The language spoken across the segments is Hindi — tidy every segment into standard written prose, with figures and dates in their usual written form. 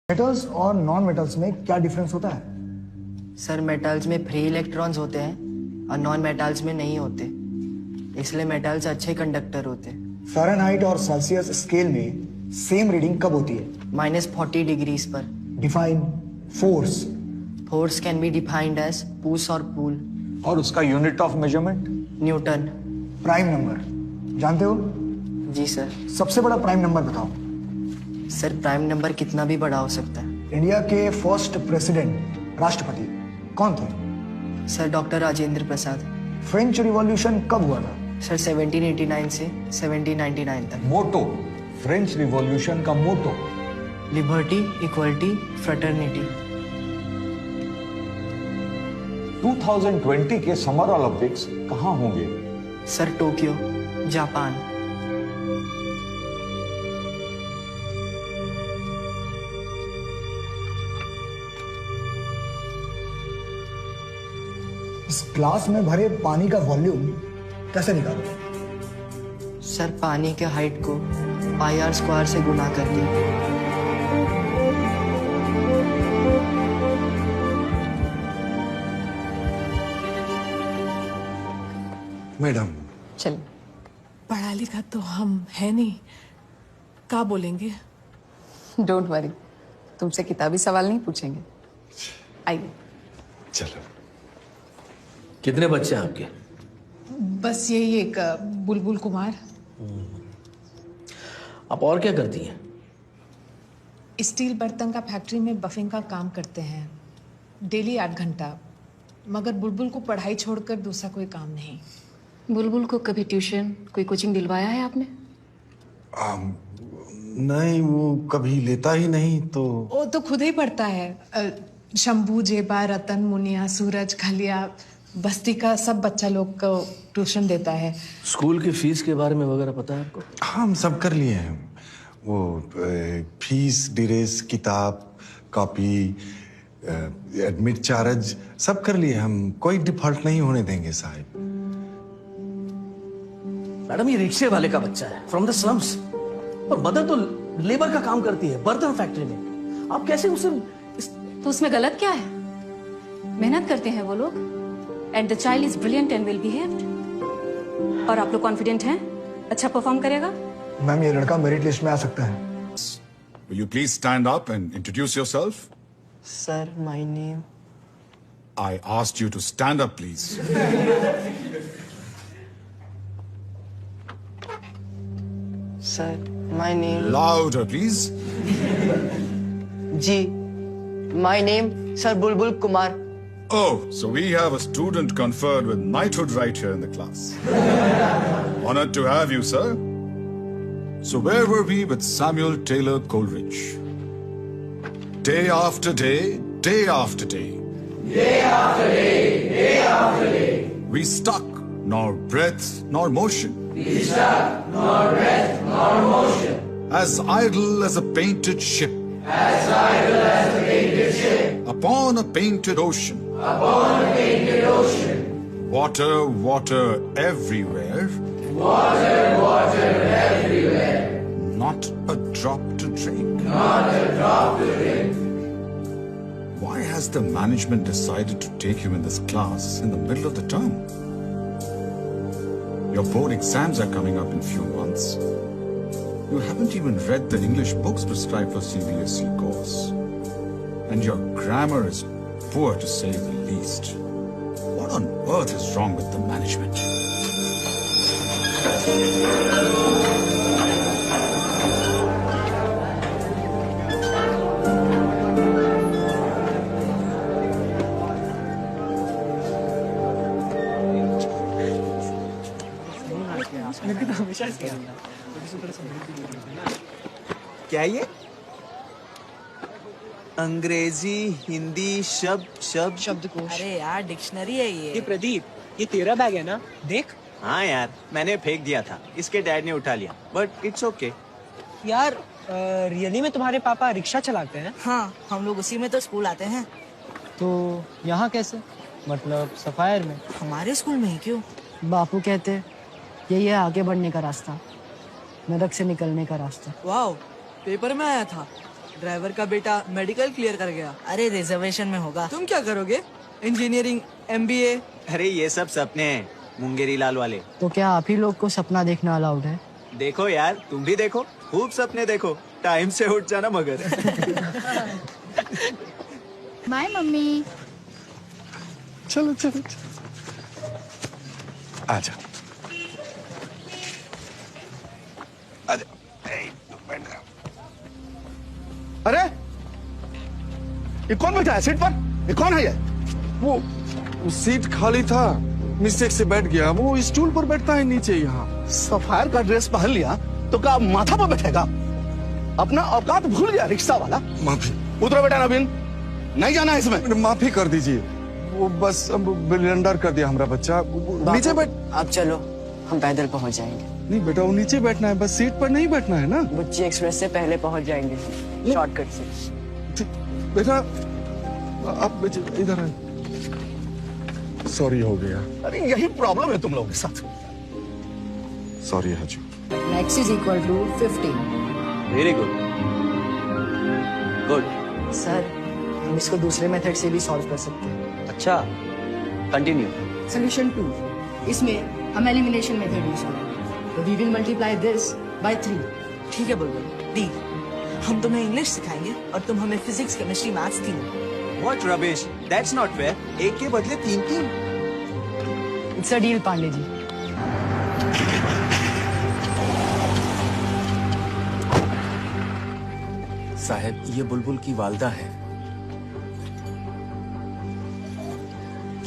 मेटल्स और नॉन मेटल्स में क्या डिफरेंस होता है? सर मेटल्स में फ्री इलेक्ट्रॉन्स होते हैं और नॉन मेटल्स में नहीं होते, इसलिए मेटल्स अच्छे कंडक्टर होते हैं। फ़ारेनहाइट और सेल्सियस स्केल में सेम रीडिंग कब होती है? -40 डिग्रीज पर। Define force. Force can be defined as push और पुल। और उसका unit of measurement? Newton. Prime number जानते हो? जी सर। सबसे बड़ा प्राइम नंबर बताओ। सर प्राइम नंबर कितना भी बड़ा हो सकता है। इंडिया के फर्स्ट प्रेसिडेंट राष्ट्रपति कौन थे? Sir doctor Rajendra Prasad. French revolution कब हुआ था? सर 1789 से 1799 तक। मोटो, फ्रेंच रिवॉल्यूशन का मोटो? Liberty, equality, fraternity. 2020 के समर ओलंपिक्स कहाँ होंगे? Sir Tokyo, Japan. इस ग्लास में भरे पानी का वॉल्यूम कैसे निकालोगे? सर पानी के हाइट को πr² से गुना करके। मैडम चल। पढ़ा लिखा तो हम है नहीं, क्या बोलेंगे? डोंट वरी, तुमसे किताबी सवाल नहीं पूछेंगे। आइए। चलो। कितने बच्चे हैं आपके? बस यही एक बुलबुल कुमार। आप और क्या करती हैं? स्टील बर्तन का फैक्ट्री में बफिंग का काम करते हैं, डेली 8 घंटा। मगर बुलबुल को पढ़ाई छोड़कर दूसरा कोई काम नहीं। बुलबुल को कभी ट्यूशन कोई कोचिंग दिलवाया है आपने? नहीं, वो कभी लेता ही नहीं। तो वो तो खुद ही पढ़ता है। शंभू, जेबा, रतन, मुनिया, सूरज, खलिया, बस्ती का सब बच्चा लोग को ट्यूशन देता है। स्कूल की फीस के बारे में वगैरह पता है आपको? हाँ, हम सब कर लिए हैं। वो फीस, ड्रेस, किताब, कॉपी, एडमिट चार्ज सब कर लिए हम। कोई डिफॉल्ट नहीं होने देंगे साहब। मैडम ये रिक्शे वाले का बच्चा है, फ्रॉम द स्लम्स, और मदर तो लेबर का काम करती है बर्तन फैक्ट्री में। आप कैसे उसे तो उसमें गलत क्या है? मेहनत करते हैं वो लोग, and the child is brilliant and well behaved. और आप लोग कॉन्फिडेंट हैं अच्छा परफॉर्म करेगा? मैम ये लड़का मेरिट लिस्ट में आ सकता है। Will you please stand up and introduce yourself? Sir my name. I asked you to stand up, please. Sir my name. Louder, please. जी my name sir Bulbul Kumar. Oh, so we have a student conferred with knighthood right here in the class. Honored to have you, sir. So where were we with Samuel Taylor Coleridge? Day after day, day after day. Day after day, day after day. We stuck, nor breath, nor motion. We stuck, nor breath, nor motion. As idle as a painted ship. As idle as a painted ship. Upon a painted ocean. Upon a painted ocean. Water, water everywhere. Water, water everywhere. Not a drop to drink. Not a drop to drink. Why has the management decided to take you in this class in the middle of the term? Your board exams are coming up in few months. You haven't even read the English books prescribed for CBSE course. And your grammar is poor to say the least. What on earth is wrong with the management? क्या ये? अंग्रेजी, हिंदी, शब्दकोश। अरे यार डिक्शनरी है ये प्रदीप, ये तेरा बैग है ना? देख। हाँ यार, मैंने फेंक दिया था, इसके डैड ने उठा लिया, बट इट्स ओके। यार रियली में तुम्हारे पापा रिक्शा चलाते हैं? हाँ, हम लोग उसी में तो स्कूल आते हैं। तो यहाँ कैसे? मतलब सफायर में? हमारे स्कूल में ही क्यों? बापू कहते यही है आगे बढ़ने का रास्ता, नरक से निकलने का रास्ता। वाह, पेपर में आया था। ड्राइवर का बेटा मेडिकल क्लियर कर गया। अरे रिजर्वेशन में होगा। तुम क्या करोगे? Engineering, MBA? अरे ये सब सपने हैं मुंगेरी लाल वाले। तो क्या आप ही लोग को सपना देखना अलाउड है? देखो यार, तुम भी देखो, खूब सपने देखो, टाइम से उठ जाना मगर। Bye mummy. चलो चलो आजा आजा। अरे ये कौन बैठा है सीट पर? ये कौन है ये? वो सीट खाली था, मिस्टेक से बैठ गया। वो स्टूल पर बैठता है नीचे यहाँ। सफायर का ड्रेस पहन लिया तो क्या माथा पर बैठेगा? अपना औकात भूल गया रिक्शा वाला। माफी। उतरो बेटा नवीन, नहीं जाना है इसमें। माफी कर दीजिए, वो बस अब ब्लंडर कर दिया हमारा बच्चा। नीचे बैठ। आप चलो, हम पैदल पहुंच जाएंगे। नहीं बेटा, वो नीचे बैठना है, बस सीट पर नहीं बैठना है ना। बुच्ची एक्सप्रेस से पहले पहुंच जाएंगे, शॉर्टकट से। बेटा आप इधर आए। सॉरी हो गया। अरे यही प्रॉब्लम है तुम लोगों के साथ। सॉरी हजू। X is equal to 15। Very good good. Sir, हम इसको दूसरे मेथड से भी सॉल्व कर सकते हैं। अच्छा, कंटिन्यू। सोल्यूशन 2, इसमें हम एलिमिनेशन मेथड यूज करेंगे। तो we will multiply this by 3। ठीक है बुलबुल, डी। हम तुम्हें इंग्लिश सिखाएंगे और तुम हमें फिजिक्स, केमिस्ट्री, मैथ्स तीनों। What rubbish? That's not fair. एक के बदले तीन। It's a deal Pandey ji. साहब, ये बुलबुल की वालदा है।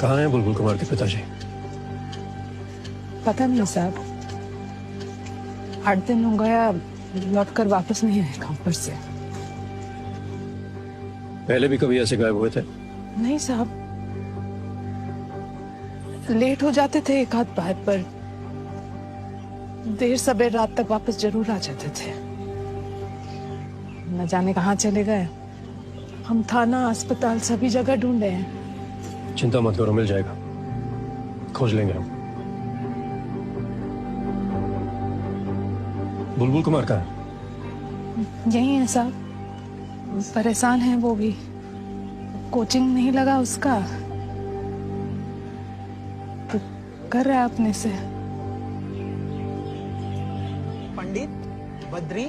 कहाँ है बुलबुल कुमार के पिताजी? पता नहीं साहब, 8 दिन हो गया, लौट कर वापस नहीं आए काम पर से। पहले भी कभी ऐसे गायब हुए थे? नहीं साहब, लेट हो जाते थे एक आध बार, पर देर सबेर रात तक वापस जरूर आ जाते थे। न जाने कहाँ चले गए। हम थाना, अस्पताल सभी जगह ढूंढे हैं। चिंता मत करो, मिल जाएगा, खोज लेंगे हम। बुलबुल कुमार कहाँ है? यही है साहब, परेशान है वो भी। कोचिंग नहीं लगा उसका, तो कर रहा है अपने से। पंडित, बद्री,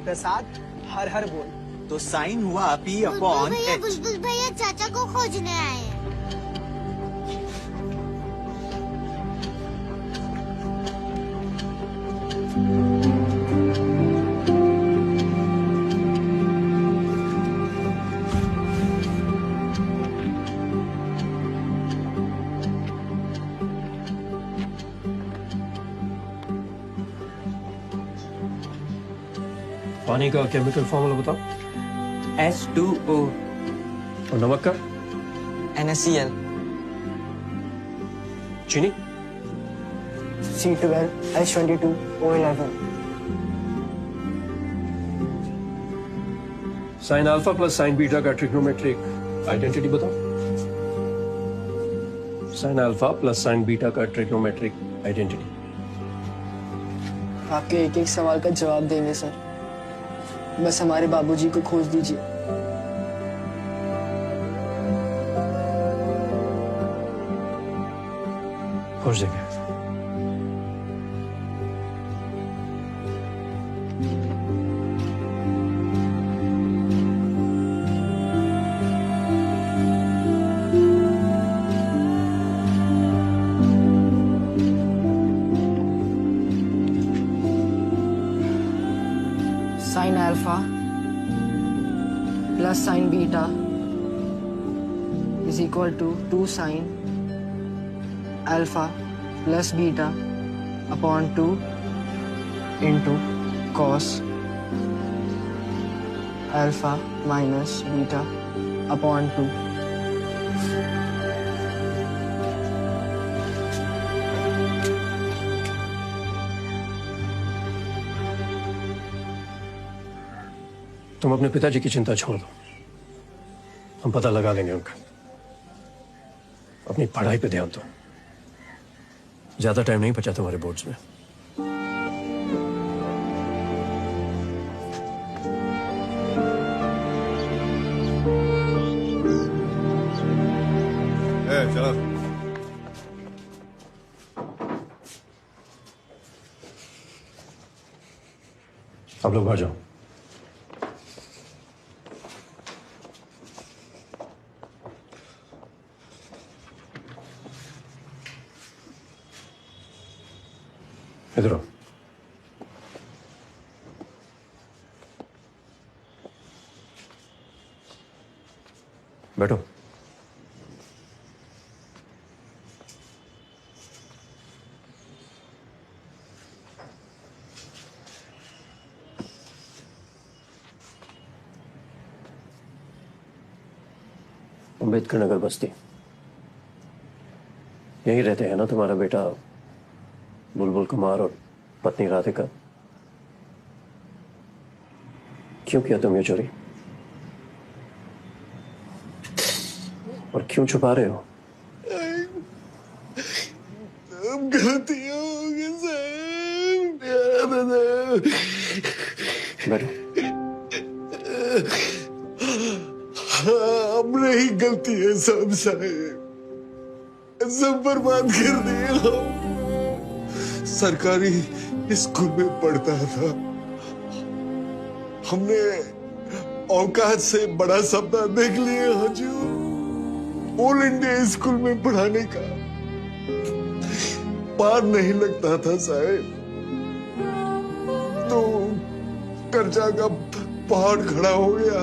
प्रसाद, हर हर बोल। तो साइन हुआ P अपॉन H। बुलबुल भैया चाचा को खोजने आए हैं। पानी का केमिकल फॉर्मूला बताओ। H2O। और नमक का? NaCl। चीनी? C12H22O11। Sign alpha plus sine beta का ट्रिग्नोमेट्रिक आइडेंटिटी बताओ। Sign alpha plus sine beta का ट्रिग्नोमेट्रिक आइडेंटिटी। आपके एक एक सवाल का जवाब देंगे सर, बस हमारे बाबूजी को खोज दीजिए। खोज देंगे। Sine alpha plus sine beta is equal to 2 sine alpha plus beta upon 2 into cos alpha minus beta upon 2। तुम अपने पिताजी की चिंता छोड़ दो, हम पता लगा लेंगे उनका। अपनी पढ़ाई पे ध्यान दो, ज्यादा टाइम नहीं बचा तुम्हारे बोर्ड्स में। है, चलो। आप लोग आ जाओ। इधर आओ। बैठो। अम्बेडकर नगर बस्ती, यहीं रहते हैं ना तुम्हारा बेटा बुलबुल कुमार और पत्नी राधिका? क्यों किया तुम ये चोरी और क्यों छुपा रहे हो? गलती हो गई साहब। बैठो। हमने ही गलती है सब साहब, सब बर्बाद कर दिए हम। सरकारी स्कूल में पढ़ता था, हमने औकात से बड़ा सपना देख लिया हजूर। ऑल इंडिया स्कूल में पढ़ाने का पार नहीं लगता था साहब, तो कर्जा का पहाड़ खड़ा हो गया।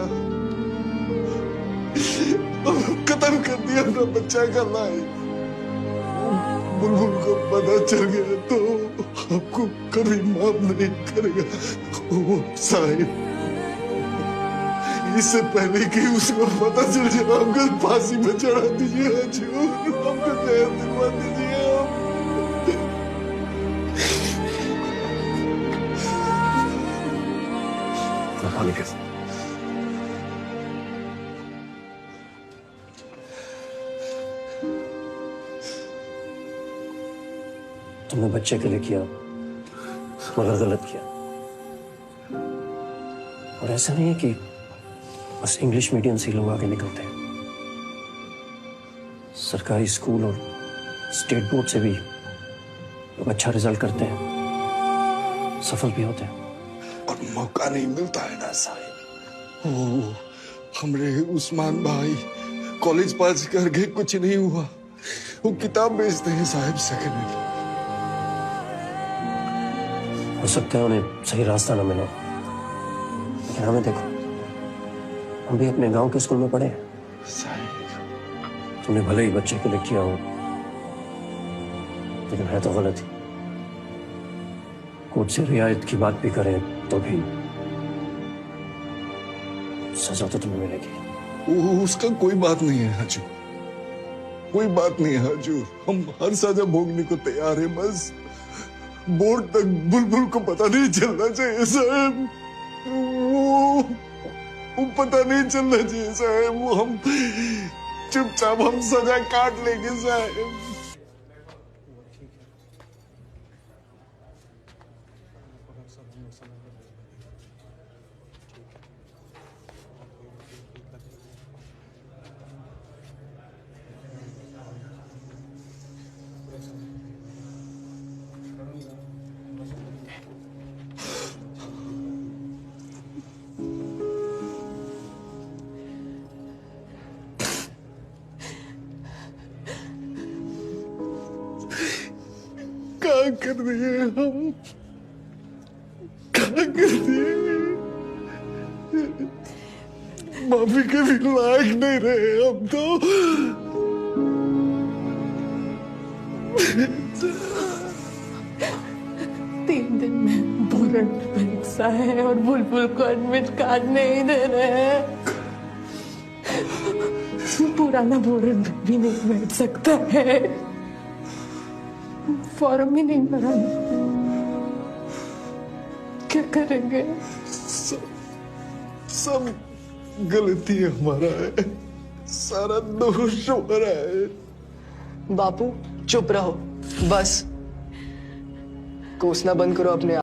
खत्म कर दिया अपना बच्चा का लाइफ। बुलबुल को पता चल गया तो आपको कभी माफ नहीं करेगा वो साहिब। इससे पहले कि उसको पता चल जाए हमको फांसी में चढ़ा दीजिए हजूर, हमको जहर दिलवा दीजिए। पानी कैसे? तुमने बच्चे के लिए किया मगर गलत किया। और ऐसा नहीं है कि बस इंग्लिश मीडियम से लोग आगे निकलते हैं, सरकारी स्कूल और स्टेट बोर्ड से भी लोग अच्छा रिजल्ट करते हैं, सफल भी होते हैं। और मौका नहीं मिलता है ना साहिब। वो हमरे उस्मान भाई कॉलेज पास करके कुछ नहीं हुआ, वो किताब बेचते हैं साहिब सेकंड हैंड। हो सकता है उन्हें सही रास्ता ना मिला, लेकिन हमें देखो, हम भी अपने गांव के स्कूल में पढ़े हैं। तुमने भले ही बच्चे के लिए किया हो, लेकिन है तो गलत ही। कोर्ट से रियायत की बात भी करें तो भी सजा तो तुम्हें मिलेगी। उसका कोई बात नहीं है हजूर, कोई बात नहीं है हजूर। हम हर सजा भोगने को तैयार है, बस बोर्ड तक बुलबुल को पता नहीं चलना चाहिए साहब। वो पता नहीं चलना चाहिए साहब। वो हम चुपचाप हम सजा काट लेंगे साहब। क्या कर दिए हम, क्या कर दिए? माफी के भी लायक नहीं रहे हम तो। 3 दिन में वारंट मिलता है और बुलबुल को एडमिट कार्ड नहीं दे रहे हैं। पुराना वारंट भी नहीं बैठ सकता है, फॉर्म ही नहीं भरा। क्या करेंगे? सब गलती हमारा है, सारा दोष हमारा है। बापू चुप रहो, बस कोसना बंद करो अपने आप।